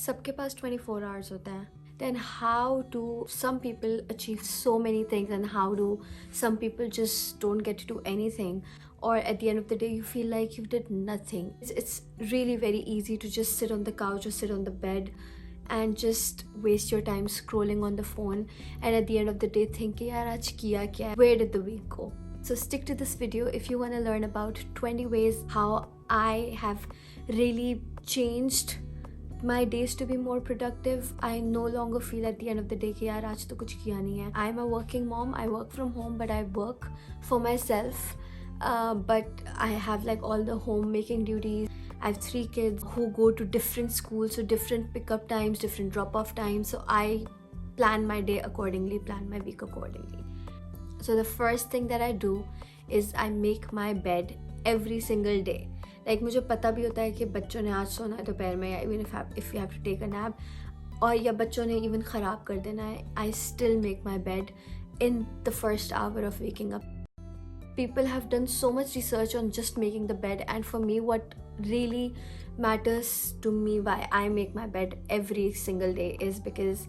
सबके पास 24 hours होता है. Then how do some people achieve so many things, and how do some people just don't get to do anything, or at the end of the day you feel like you did nothing? It's really very easy to just sit on the couch or sit on the bed and just waste your time scrolling on the phone, and at the end of the day think yaar aaj kiya kya, where did the week go? So stick to this video if you want to learn about 20 ways how I have really changed my days to be more productive. I no longer feel at the end of the day कि यार आज तो कुछ किया नहीं है. I'm a working mom. I work from home, but I work for myself. But I have like all the homemaking duties. I have 3 kids who go to different schools, so different pickup times, different drop-off times. So I plan my day accordingly, plan my week accordingly. So the first thing that I do is I make my bed every single day. Like मुझे पता भी होता है कि बच्चों ने आज सोना है दोपहर में, या even if you have to take a nap, और या बच्चों ने even ख़राब कर देना है, I still make my bed in the first hour of waking up. People have done so much research on just making the bed, and for me what really matters to me why I make my bed every single day is because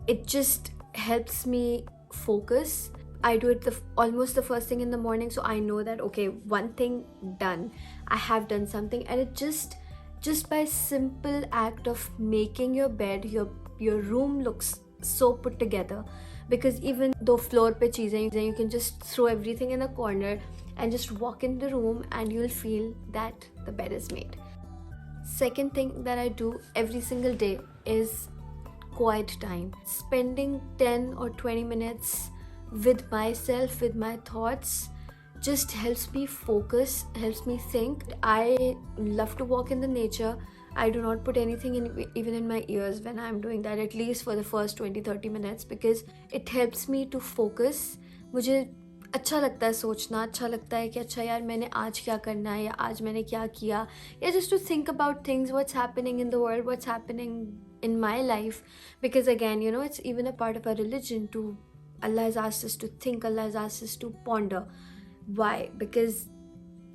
it just helps me focus. I do it almost the first thing in the morning, so I know that okay, one thing done, I have done something. And it just by simple act of making your bed, your room looks so put together, because even though floor pe cheezein, you can just throw everything in a corner and just walk in the room and you'll feel that the bed is made. Second thing that I do every single day is quiet time. Spending 10 or 20 minutes with myself, with my thoughts, just helps me focus, helps me think. I love to walk in the nature. I do not put anything even in my ears when I'm doing that, at least for the first 20-30 minutes, because it helps me to focus. मुझे अच्छा लगता है सोचना, अच्छा लगता है कि अच्छा यार मैंने आज क्या करना है, या आज मैंने क्या किया, या just to think about things, what's happening in the world, what's happening in my life. Because again, you know, it's even a part of our religion to Allah has asked us to think, Allah has asked us to ponder. Why? Because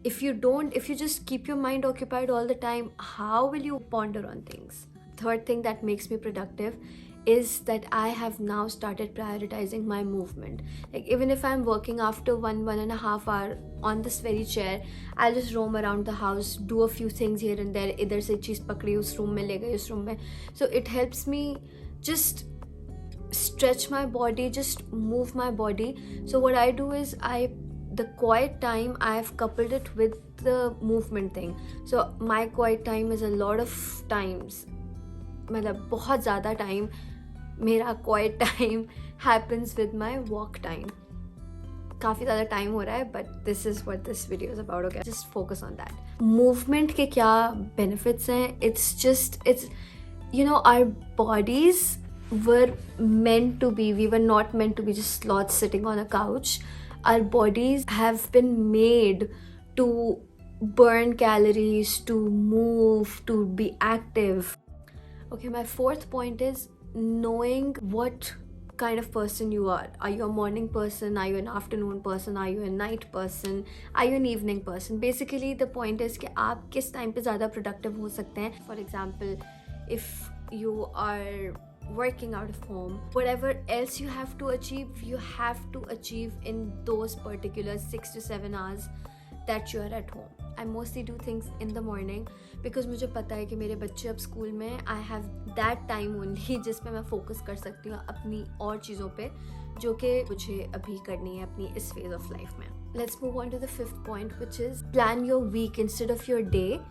if you just keep your mind occupied all the time, how will you ponder on things? Third thing that makes me productive is that I have now started prioritizing my movement. Like even if I'm working after 1.5 hour on this very chair, I'll just roam around the house, do a few things here and there. Idhar se cheez pakdi, us room mein le gayi, us room mein. So it helps me just stretch my body, just move my body. So what I do is the quiet time, I've coupled it with the movement thing. So my quiet time is a lot of times, मतलब बहुत ज़्यादा time मेरा quiet time happens with my walk time. काफ़ी ज़्यादा time हो रहा है, but this is what this video is about. Okay, just focus on that. Movement के क्या benefits हैं? It's you know, our bodies were meant to be, we were not meant to be just sloths sitting on a couch. Our bodies have been made to burn calories, to move, to be active. Okay, my fourth point is knowing what kind of person you are. Are you a morning person? Are you an afternoon person? Are you a night person? Are you an evening person? Basically the point is कि आप किस time पे ज़्यादा productive हो सकते हैं. For example, if you are working out of home, whatever else you have to achieve in those particular 6 to 7 hours that you are at home. I mostly do things in the morning because मुझे पता है कि मेरे बच्चे अब school में, I have that time only जिस पे मैं फोकस कर सकती हूँ अपनी और चीज़ों पे जो कि मुझे अभी करनी है अपनी इस phase of life में. Let's move on to the fifth point, which is plan your week instead of your day.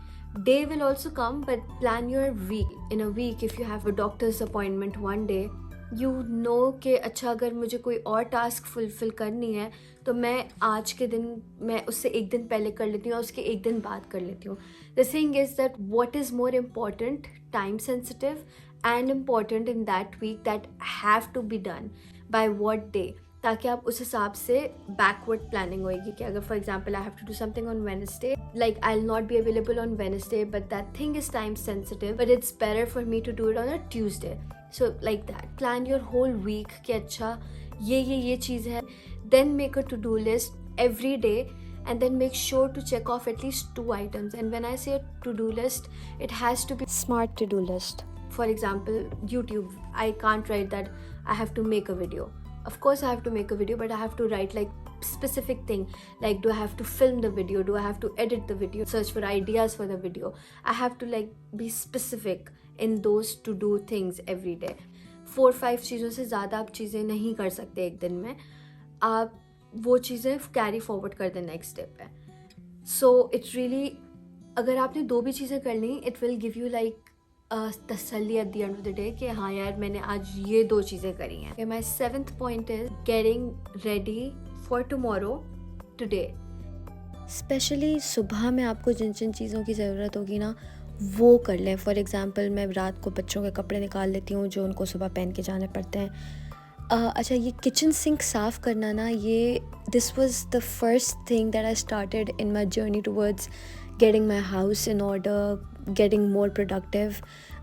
Day will also come, but plan your week. In a week, if you have a doctor's appointment one day, you know कि अच्छा अगर मुझे कोई और task fulfil करनी है तो मैं आज के दिन मैं उससे एक दिन पहले कर लेती हूँ और उसके एक दिन बाद कर लेती हूँ. The thing is that what is more important, time sensitive and important in that week that have to be done by what day, ताकि आप उस हिसाब से बैकवर्ड प्लानिंग होएगी कि अगर for example I have to do something on Wednesday, like I will not be available on Wednesday but that thing is time sensitive, but it's better for me to do it on a Tuesday. So like that plan your whole week कि अच्छा ये चीज़ है. Then make a to do list every day and then make sure to check off at least 2 items. And when I say a to-do list, it has to be smart to-do list. for example, YouTube, I can't write that I have to make a video. Of course I have to make a video, but I have to write like specific thing, like do I have to film the video, do I have to edit the video, search for ideas for the video. I have to like be specific in those to do things every day. 4-5 चीज़ों से ज़्यादा आप चीज़ें नहीं कर सकते एक दिन में, आप वो चीज़ें कैरी फॉरवर्ड कर दें नेक्स्ट डे पे. सो इट्स रियली, अगर आपने 2 भी चीज़ें कर ली, it will give you like तसल्ली at the end of the day कि हाँ यार मैंने आज ये 2 चीज़ें करी हैं. माई 7th point is getting ready for tomorrow today. Specially सुबह में आपको जिन जिन चीज़ों की ज़रूरत होगी ना, वो कर लें. फॉर एग्ज़ाम्पल, मैं रात को बच्चों के कपड़े निकाल लेती हूँ जो उनको सुबह पहन के जाने पड़ते हैं. अच्छा, ये किचन सिंक साफ़ करना ना, ये this was the first thing that I started in my journey towards getting my house in order, getting more productive.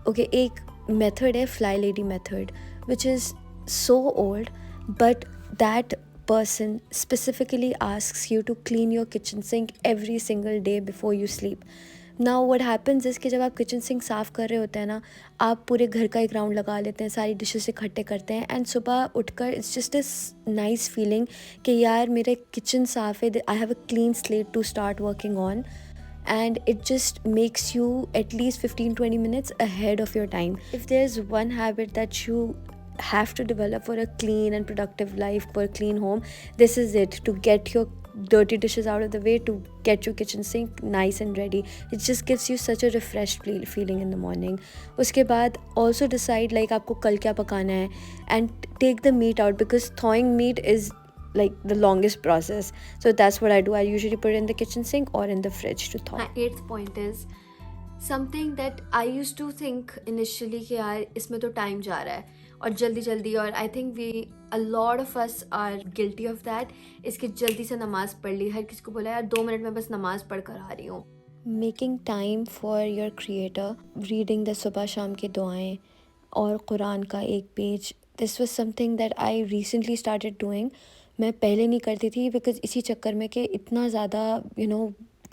Okay, एक मेथड है FLYLADY method, which is so old, but that person specifically asks you to clean your kitchen sink every single day before you sleep. Now what happens is कि जब आप kitchen sink साफ़ कर रहे होते हैं ना, आप पूरे घर का एक राउंड लगा लेते हैं, सारी डिशेस इकट्ठे करते हैं, एंड सुबह उठकर it's just a nice feeling कि यार मेरा किचन साफ़ है, I have a clean slate to start working on, and it just makes you at least 15-20 minutes ahead of your time. If there's one habit that you have to develop for a clean and productive life, for a clean home, this is it, to get your dirty dishes out of the way, to get your kitchen sink nice and ready. It just gives you such a refreshed feeling in the morning. उसके बाद also decide like आपको कल क्या पकाना है, and take the meat out, because thawing meat is like the longest process. So that's what I do. I usually put it in the kitchen sink or in the fridge to thaw. My 8th point is something that I used to think initially कि यार इसमें तो time जा रहा है और जल्दी जल्दी, और I think we a lot of us are guilty of that. इसकी जल्दी से नमाज़ पढ़ ली, हर किसी को बोला यार 2 मिनट में बस नमाज़ पढ़ कर आ रही हूँ. Making time for your creator, reading the सुबह शाम की दुआएं और कुरान का एक page, this was something that I recently started doing. मैं पहले नहीं करती थी, बिकॉज़ इसी चक्कर में कि इतना ज़्यादा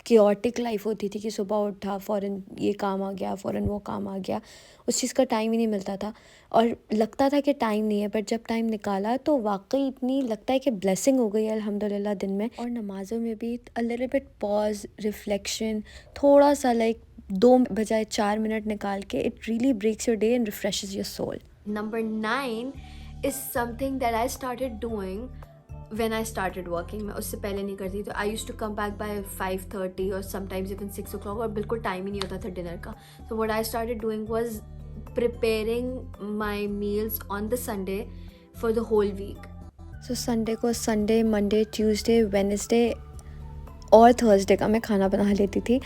chaotic लाइफ होती थी कि सुबह उठा फ़ौरन ये काम आ गया, फ़ौरन वो काम आ गया, उस चीज़ का टाइम ही नहीं मिलता था, और लगता था कि टाइम नहीं है, बट जब टाइम निकाला तो वाकई इतनी लगता है कि ब्लेसिंग हो गई है अल्हम्दुलिल्लाह दिन में. और नमाज़ों में भी a little bit pause, reflection, थोड़ा सा लाइक 2 बजाय 4 मिनट निकाल के, it really breaks your day and refreshes your soul. Number 9 is something that I started doing when I started working. मैं उससे पहले नहीं करती, तो I used to come back by 5:30 or sometimes even 6 o'clock, और बिल्कुल टाइम ही नहीं होता था डिनर का. So what I started doing was preparing my meals on the Sunday for the whole week. So Sunday को Sunday, Monday, Tuesday, Wednesday और Thursday का मैं खाना बना लेती थी,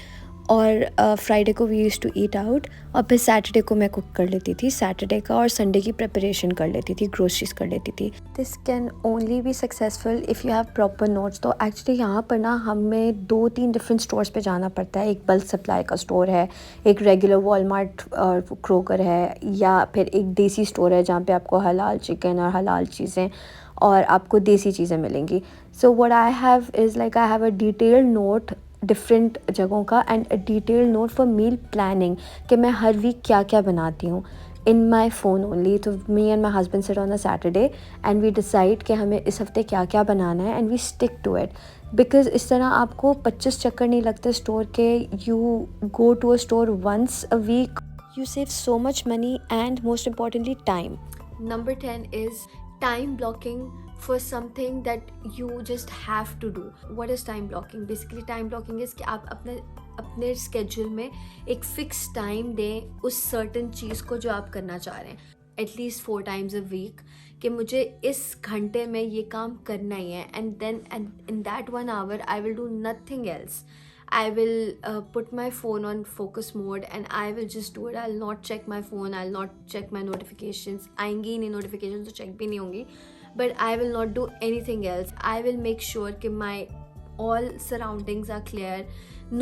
और फ्राइडे को we used to eat out, और फिर सैटरडे को मैं कुक कर लेती थी सैटरडे का, और संडे की प्रिपरेशन कर लेती थी, ग्रोसरीज कर लेती थी. This can only be successful if you have proper notes. तो एक्चुअली यहाँ पर ना हमें 2-3 डिफरेंट स्टोर्स पे जाना पड़ता है. एक बल्क सप्लाई का स्टोर है, एक रेगुलर वॉलमार्ट और क्रोकर है, या फिर एक देसी स्टोर है जहाँ पे आपको हलाल चिकन और हलाल चीज़ें और आपको देसी चीज़ें मिलेंगी. So what I have is like I have a detailed note different जगहों का, and a detail note for meal planning, कि मैं हर वीक क्या क्या बनाती हूँ, इन माई फ़ोन ओनली. तो me and my husband sit on a Saturday and we decide कि हमें इस हफ्ते क्या क्या बनाना है, and we stick to it, because इस तरह आपको 25 चक्कर नहीं लगते स्टोर के. You go to a store once a week, you save so much money, and most importantly time. Number 10 is time blocking for something that you just have to do. What is time blocking? Basically time blocking is कि आप अपने schedule में एक fix time दें उस certain चीज़ को जो आप करना चाह रहे हैं, at least 4 times a week, कि मुझे इस घंटे में ये काम करना ही है, and then in that 1 hour I will do nothing else. I will put my phone on focus mode and I will just do it. I'll not check my phone, I'll not check my notifications. आएंगी नहीं notifications, तो check भी नहीं होंगी, but I will not do anything else. I will make sure कि my all surroundings are clear,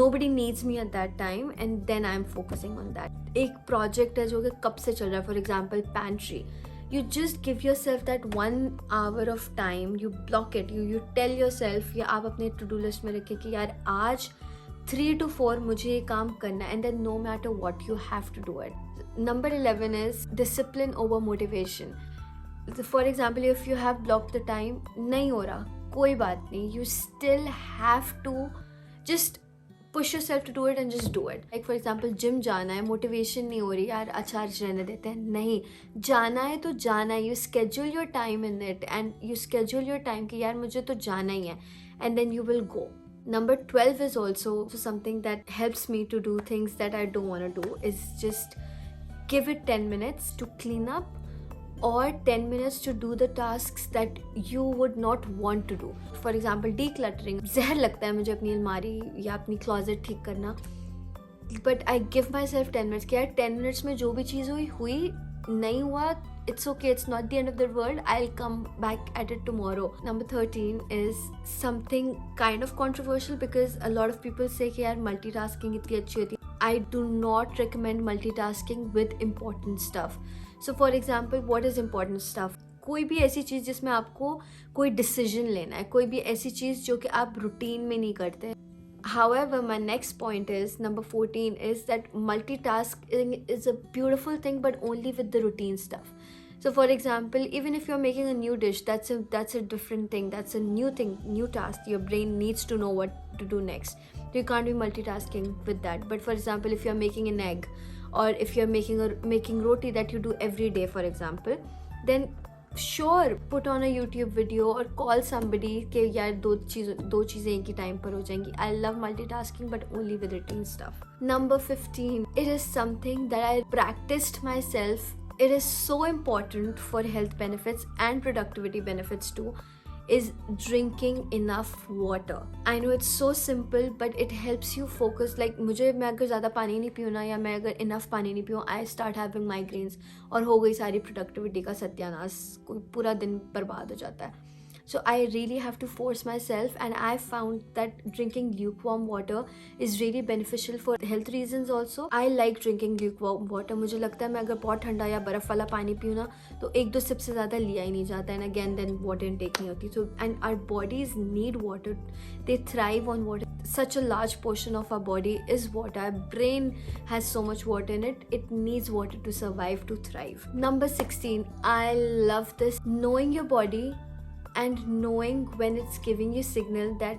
nobody needs me at that time, and then I'm focusing on that. एक project है जो कि कब से चल रहा है, for example pantry. You just give yourself that 1 hour of time, you block it, you tell yourself, या आप अपने to do list में रखें कि यार आज 3 to 4 मुझे ये काम करना है, and then no matter what you have to do it. Number 11 is discipline over motivation. For example, if you have blocked the time, nahi ho raha, koi baat nahi, you still have to just push yourself to do it and just do it. Like for example, gym जाना है, motivation नहीं हो रही यार, अच्छा आज रहने देते हैं, नहीं, जाना है तो जाना है. You schedule your time in it and you schedule your time कि यार मुझे तो जाना ही है, and then you will go. Number 12 is also something that helps me to do things that I don't want to do, is just give it 10 minutes to clean up or 10 minutes to do the tasks that you would not want to do. For example, decluttering. जहर लगता है मुझे अपनी अलमारी या अपनी closet ठीक करना, but I give myself 10 minutes कि यार 10 minutes में जो भी चीज़ हुई नहीं हुआ, it's okay, it's not the end of the world, I'll come back at it tomorrow. Number 13 is something kind of controversial because a lot of people say कि यार multitasking इतनी अच्छी होती है. I do not recommend multitasking with important stuff. So for example, what is important stuff? कोई भी ऐसी चीज़ जिसमें आपको कोई decision लेना है, कोई भी ऐसी चीज़ जो कि आप routine में नहीं करते. However, my next point is, number 14, is that multitasking is a beautiful thing, but only with the routine stuff. So for example, even if you're making a new dish, that's a different thing. That's a new thing, new task. Your brain needs to know what to do next. So you can't be multitasking with that. But for example, if you're making an egg, or if you're making roti that you do every day, for example, then sure, put on a YouTube video or call somebody कि यार दो चीज़ें एक ही time पर हो जाएंगी. I love multitasking, but only with routine stuff. Number 15, it is something that I practiced myself. It is so important for health benefits and productivity benefits too, is drinking enough water. I know it's so simple, but it helps you focus. Like मैं अगर ज़्यादा पानी नहीं पीऊँ ना, या मैं अगर enough पानी नहीं पीऊँ, I start having migraines और हो गई सारी productivity का सत्यानाश, कोई पूरा दिन बर्बाद हो जाता है. So I really have to force myself, and I found that drinking lukewarm water is really beneficial for health reasons also. I like drinking lukewarm water. मुझे लगता है मैं अगर बहुत ठंडा या बर्फ़ वाला पानी पीऊँ ना, तो एक दो सिप से ज़्यादा लिया ही नहीं जाता, and again then water intake नहीं होती. So and our bodies need water. They thrive on water. Such a large portion of our body is water. Our brain has so much water in it. It needs water to survive, to thrive. Number 16, I love this. Knowing your body and knowing when it's giving you signal that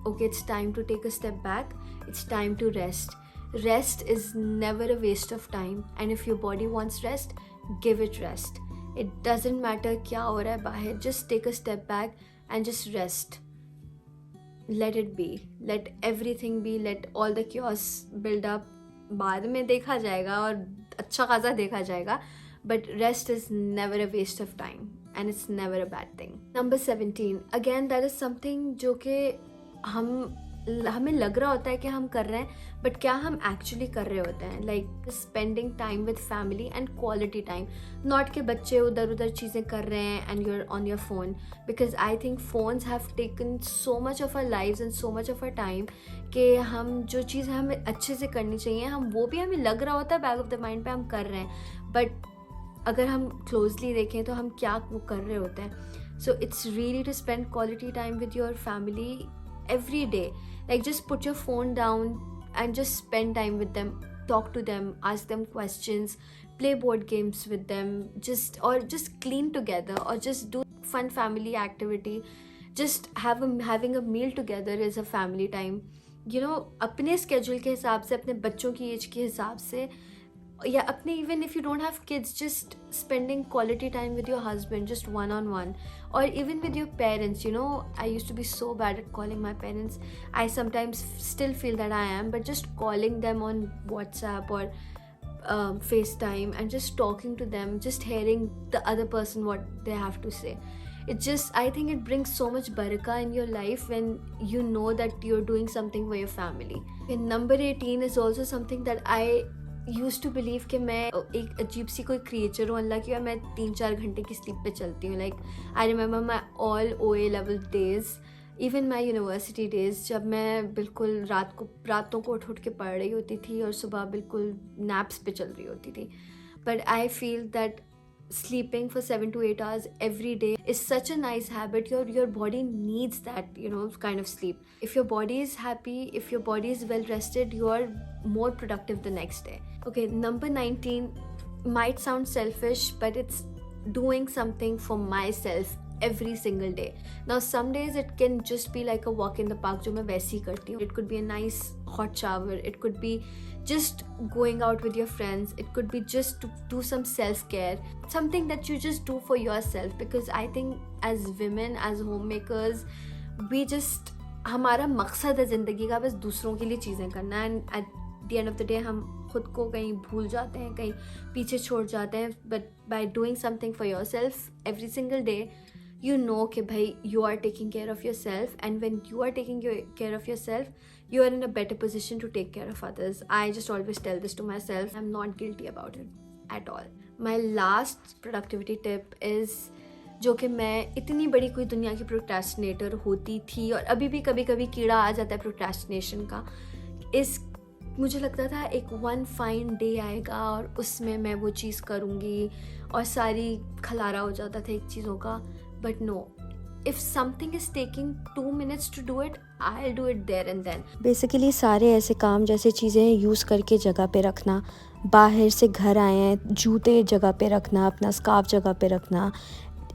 okay, it's time to take a step back, it's time to rest. Rest is never a waste of time, and if your body wants rest, give it rest. It doesn't matter क्या हो रहा है बाहर, just take a step back and just rest. Let it be, let everything be, let all the chaos build up. बाद में देखा जाएगा और अच्छा खासा देखा जाएगा, but rest is never a waste of time. And it's never a bad thing. Number 17, again that is something जो कि हमें लग रहा होता है कि हम कर रहे हैं, but क्या हम actually कर रहे होते हैं. Like spending time with family and quality time. Not कि बच्चे उधर उधर चीज़ें कर रहे हैं and you're on your phone. Because I think phones have taken so much of our lives and so much of our time कि हम जो चीज़ हमें अच्छे से करनी चाहिए, हम वो भी हमें लग रहा होता है back of the mind पे हम कर रहे हैं, but अगर हम क्लोजली देखें तो हम क्या वो कर रहे होते हैं. So it's really to spend quality time with your family every day. Like just put your phone down and just spend time with them, talk to them, ask them questions, play board games with them, just clean together, or just do fun family activity. Just having a meal together is a family time. You know, अपने schedule के हिसाब से, अपने बच्चों की as के हिसाब से, या अपने, even if you don't have kids, just spending quality time with your husband, just one-on-one, or even with your parents. You know, I used to be so bad at calling my parents. I sometimes still feel that I am, but just calling them on WhatsApp or FaceTime and just talking to them, just hearing the other person what they have to say. I think it brings so much barakah in your life when you know that you're doing something for your family. And number 18 is also something that I used to believe कि मैं एक अजीब सी कोई creature हूँ अल्लाह की, और मैं 3-4 घंटे की स्लीप पे चलती हूँ. Like I remember my all OA level days, even my university days, जब मैं बिल्कुल रातों को उठ के पढ़ रही होती थी और सुबह बिल्कुल नैप्स पे चल रही होती थी. But I feel that sleeping for 7 to 8 hours every day is such a nice habit. Your body needs that, you know, kind of sleep. If your body is happy, if your body is well rested, you are more productive the next day. Okay, number 19, might sound selfish, but it's doing something for myself every single day. Now some days it can just be like a walk in the park, जो मैं वैसे ही करती हूँ. It could be a nice hot shower, it could be just going out with your friends, it could be just to do some self-care, something that you just do for yourself. Because I think as women, as homemakers, we just, हमारा मकसद है ज़िंदगी का बस दूसरों के लिए चीज़ें करना, and eight the end of the day हम खुद को कहीं भूल जाते हैं, कहीं पीछे छोड़ जाते हैं. But by doing something for your self every single day, you know कि भाई you are taking care of yourself, and when you are taking care of yourself, you are in a better position to take care of others. I just always tell this to myself. I'm not guilty about it at all. My last productivity tip is, जो कि मैं इतनी बड़ी कोई दुनिया की procrastinator होती थी और अभी भी कभी कभी कीड़ा आ जाता है प्रोक्रेस्टिनेशन का, इस मुझे लगता था एक वन फाइन डे आएगा और उसमें मैं वो चीज़ करूँगी और सारी खलारा हो जाता था एक चीज़ों का. But no, if something is taking 2 minutes to do it, I'll do it there and then. Basically सारे ऐसे काम जैसे चीज़ें यूज़ करके जगह पे रखना, बाहर से घर आए हैं जूते जगह पे रखना, अपना स्कार्फ जगह पे रखना,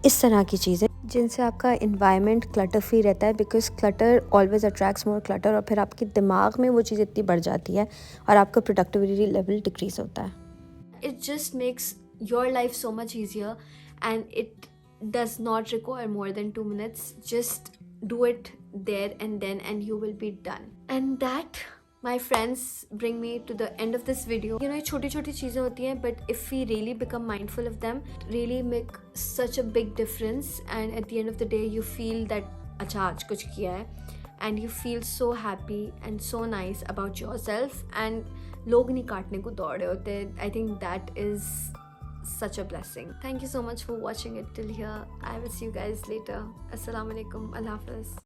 इस तरह की चीज़ें जिनसे आपका इन्वायरमेंट क्लटर फ्री रहता है. Because clutter always attracts more clutter, और फिर आपके दिमाग में वो चीज़ इतनी बढ़ जाती है और आपका प्रोडक्टिविटी लेवल डिक्रीज होता है. It just makes your life so much easier, and it does not require more than 2 minutes. Just do it there and then, and you will be done. And that, my friends, bring me to the end of this video. You know, ये छोटी छोटी चीज़ें होती हैं, but if we really become mindful of them, really make such a big difference. And at the end of the day, you feel that अच्छा आज कुछ किया है, and you feel so happy and so nice about yourself. And लोग नहीं काटने को दौड़ रहे होते. I think that is such a blessing. Thank you so much for watching it till here. I will see you guys later. Assalamu alaikum. Allah Hafiz.